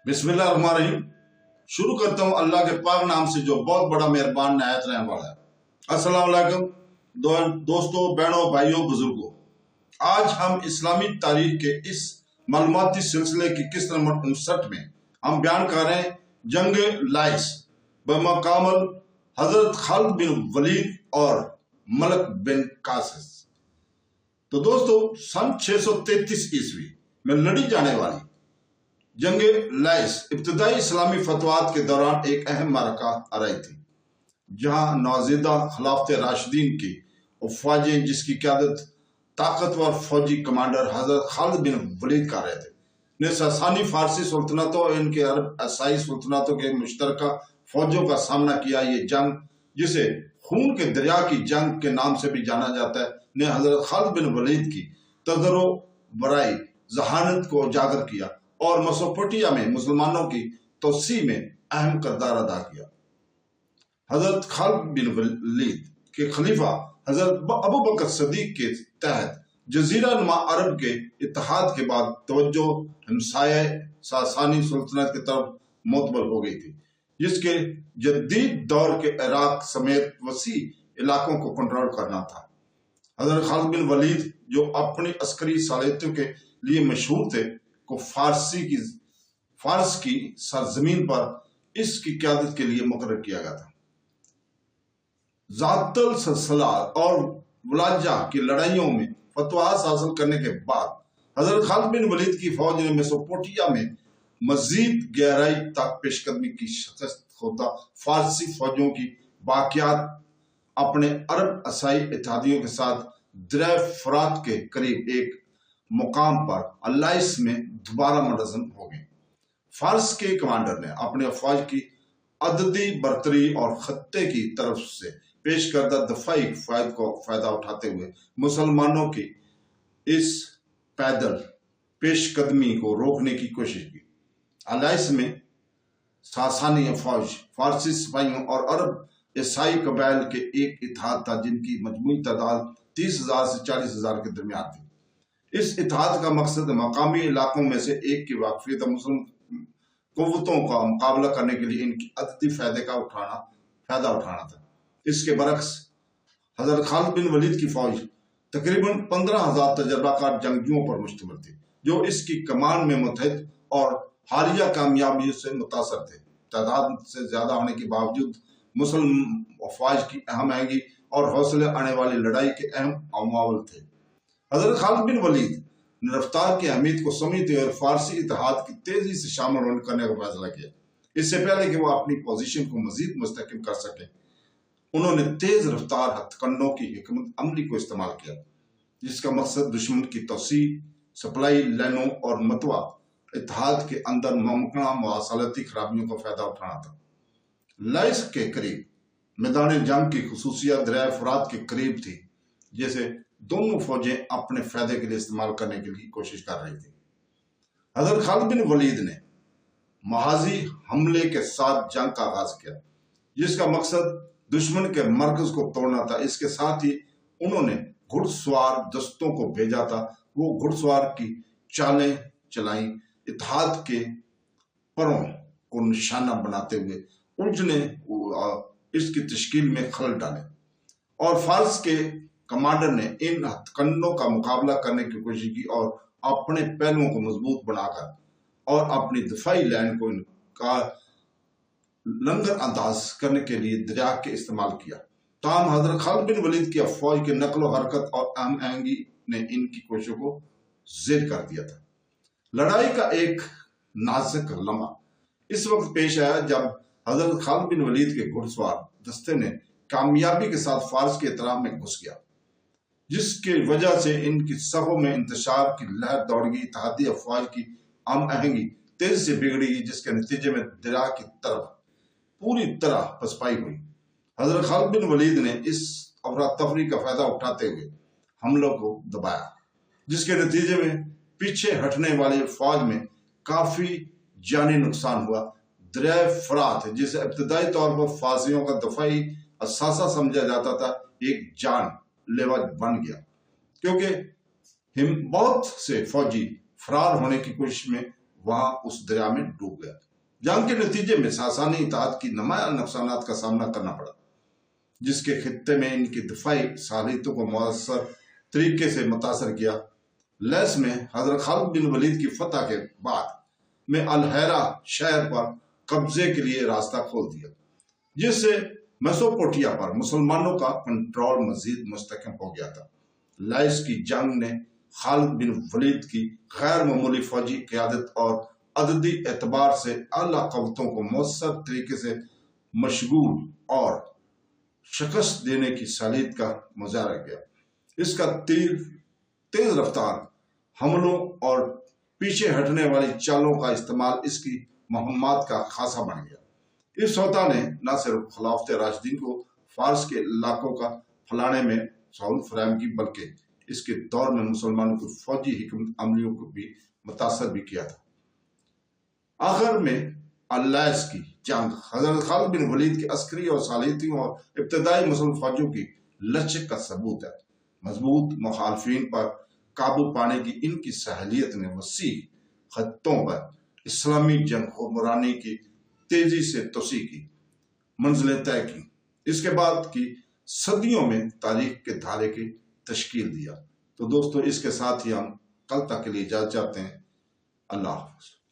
बिस्मिल्लाहिर्रहमानिर्रहीम। शुरू करता हूँ अल्लाह के पाक नाम से जो बहुत बड़ा मेहरबान निहायत रहम वाला है। अस्सलाम वालेकुम दोस्तों, बहनों, भाइयों, बुजुर्गों। आज हम इस्लामी तारीख के इस मालूमाती सिलसिले की किस्त नंबर 59 में हम बयान कर रहे हैं जंग लाइस बमकामल हजरत खालिद बिन वलीद और मलक बिन कासिस। तो दोस्तों, सन 633 ईस्वी में लड़ी जाने वाली जंग लाइस इब्तदाई इस्लामी फतवात के दौरान एक अहम मारका आ रही थी, जहां नौजीदा खिलाफत राशिदीन की फौजें, जिसकी क़यादत ताकतवर फौजी कमांडर हजरत खालिद बिन वलीद कर रहे थे, ने सासानी फारसी सुल्तनतों और इनके अरब ईसाई सुल्तनतों के मुश्तरका फौजों का सामना किया। ये जंग, जिसे खून के दरिया की जंग के नाम से भी जाना जाता है, ने हजरत खालिद बिन वलीद की तजर्रो बराई जहानत को उजागर किया और मेसोपोटामिया में मुसलमानों की तोसी में अहम किरदार अदा किया। हजरत खालिद बिन वलीद के खलीफा हजरत अबू बकर सिद्दीक के तहत जजीरा नुमा अरब के इत्तेहाद के बाद तवज्जो हमसाया सासानी सुल्तनत की तरफ मुतबल हो गई थी, जिसके जदीद दौर के इराक समेत वसी इलाकों को कंट्रोल करना था। हजरत खालिद बिन वलीद, जो अपनी अस्करी सालियतों के लिए मशहूर थे, को फारस की सरजमीन पर इसकी क़यादत के लिए मुकर्रर किया गया था। ज़ातुल सलसल और वलाजा की लड़ाइयों में फतवास हासिल करने के बाद हजरत खालिद बिन वलीद की फौज ने मेसोपोटामिया में मजीद गहराई तक पेशकदमी की शिकस्त होता फारसी फौजों की बाकियात अपने अरब ईसाई इत्तेहादियों के साथ दरिया फरात के करीब एक मुकाम पर अल्लाइस में दोबारा मुंतज़म हो गए। फारस के कमांडर ने अपने अफवाज की अददी बरतरी और खत्ते की तरफ से पेश करदा दफाई फायदा उठाते हुए मुसलमानों की इस पैदल पेशकदमी को रोकने की कोशिश की। अल्लाइस में सासानी फौज, फारसी सिपाहियों और अरब ईसाई कबाइल के एक इत्तेहाद था, जिनकी मजमूई तादाद 30,000 से 40,000 के दरमियान थी। इस इत्तेहाद का मकसद मकामी इलाकों में से एक की वाकफियत मुस्लिम कुव्वतों का मुकाबला करने के लिए इनकी अददी फायदा उठाना था। इसके बरक्स हजरत खालिद बिन वलीद की फौज तकरीबन 15,000 तजर्बाकार जंगजुओं पर मुश्तमिल थी, जो इसकी कमान में मुतहद और हालिया कामयाबी से मुतासर थे। तादाद से ज्यादा होने के बावजूद मुस्लिम अफवाज की अहम आहंगी और हौसले आने वाली लड़ाई के अहम अमावल थे। हजरत खालिद बिन वलीद ने रफ्तार की अहमियत को समझते हुए फारसी इत्तेहाद की तेजी से शामिल करने का फैसला किया। इससे पहले कि वो अपनी पोजीशन को मजीद मुस्तहकम कर सके, उन्होंने तेज रफ्तार हथकंडों की हिकमत अमली को इस्तेमाल किया, जिसका मकसद दुश्मन की तोसी, सप्लाई लाइनों और मतवा इत्तेहाद के अंदर मुमकिन मवासलती खराबियों का फायदा उठाना था। लाइस के करीब मैदान जंग की खुसूसियत दरिया फरात के करीब थी, जैसे दोनों फौजें अपने फायदे के लिए इस्तेमाल करने के लिए कोशिश कर रही थी। हजरत खालिद बिन वलीद ने महाजी हमले के साथ जंग का आगाज किया, जिसका मकसद दुश्मन के मरकज को तोड़ना था। इसके साथ ही उन्होंने घुड़सवार दस्तों को भेजा था। वो घुड़सवार की चालें चलाई, इत्तेहाद के परों को निशाना बनाते हुए उलझने इसकी तश्कील में खलल डाले, और फारस के कमांडर ने इन हथकंडों का मुकाबला करने की कोशिश की और अपने पहलुओं को मजबूत बनाकर और अपनी दफाई लाइन को इनका लंगर अंदाज करने के लिए दरिया के इस्तेमाल किया। ताहम हजरत खालिद बिन वलीद की फौज के नकलो हरकत और अहम आहंगी ने इनकी कोशिशों को ज़ेर कर दिया था। लड़ाई का एक नाजुक लम्हा इस वक्त पेश आया जब हजरत खालिद बिन वलीद के घुड़सवार दस्ते ने कामयाबी के साथ फारस के इतराब में घुस गया, जिसकी वजह से इनकी सफ़ों में इंतशार की लहर दौड़ गई। इत्तेहादी अफवाज की हम आहंगी तेजी से बिगड़ी, जिसके नतीजे में दरिया की तरफ पूरी तरह पसपाई हुई। हजरत खालिद बिन वलीद ने इस अफरा तफरी का फायदा उठाते हुए हमलों को दबाया, जिसके नतीजे में पीछे हटने वाली फौज में काफी जानी नुकसान हुआ। दरिया फरात, जिसे इब्तदाई तौर पर फारसियों का दफाई असासा समझा जाता था, एक जान लेवा बन गया, क्योंकि बहुत से फौजी फरार होने की कोशिश में वहां उस दरिया में डूब गया। जंग के नतीजे में सासानी इत्तेहाद की नुमायां नुकसानात का सामना करना पड़ा, जिसके खित्ते में इनकी दिफाई सालियतों को मौसर तरीके से मुतासर किया। लैस में हजरत खालिद बिन वलीद की फतह के बाद में अल-हैरा शहर पर कब्जे के लिए रास्ता खोल दिया, जिससे मेसोपोटामिया पर मुसलमानों का कंट्रोल मजीद मुस्तहकम हो गया था। लैस की जंग ने खालिद बिन वलीद की गैर मामूली फौजी क़यादत और अददी एतबार से आला क़वतों को मौसर तरीके से मशगूल और शिकस्त देने की सलाहियत का मुजाहरा किया। इसका तेज रफ्तार हमलों और पीछे हटने वाली चालों का इस्तेमाल इसकी मुहम्मत का खासा बन गया। इस फतह ने न सिर्फ खिलाफत राशिदीन को फारस के इलाकों का फैलाने में सहूलत फराहम की, बल्कि इसके दौर में मुसलमानों की फौजी हिकमत अमलियों को भी मुतासर भी किया था। आखिर में अल-लैस की जंग हजरत खालिद बिन वलीद की अस्करी और सालियतियों और इब्तदाई मुसलमान फौजों की लचक का सबूत है। मजबूत मुखालफिन पर काबू पाने की इनकी सहलियत ने वसी खत्तों पर इस्लामी जंग हुक्मरानी की तेजी से तोसी की मंजिलें तय की। इसके बाद की सदियों में तारीख के धारे की तश्कील दिया। तो दोस्तों, इसके साथ ही हम कल तक के लिए इजाज़त चाहते हैं। अल्लाह हाफ़िज़।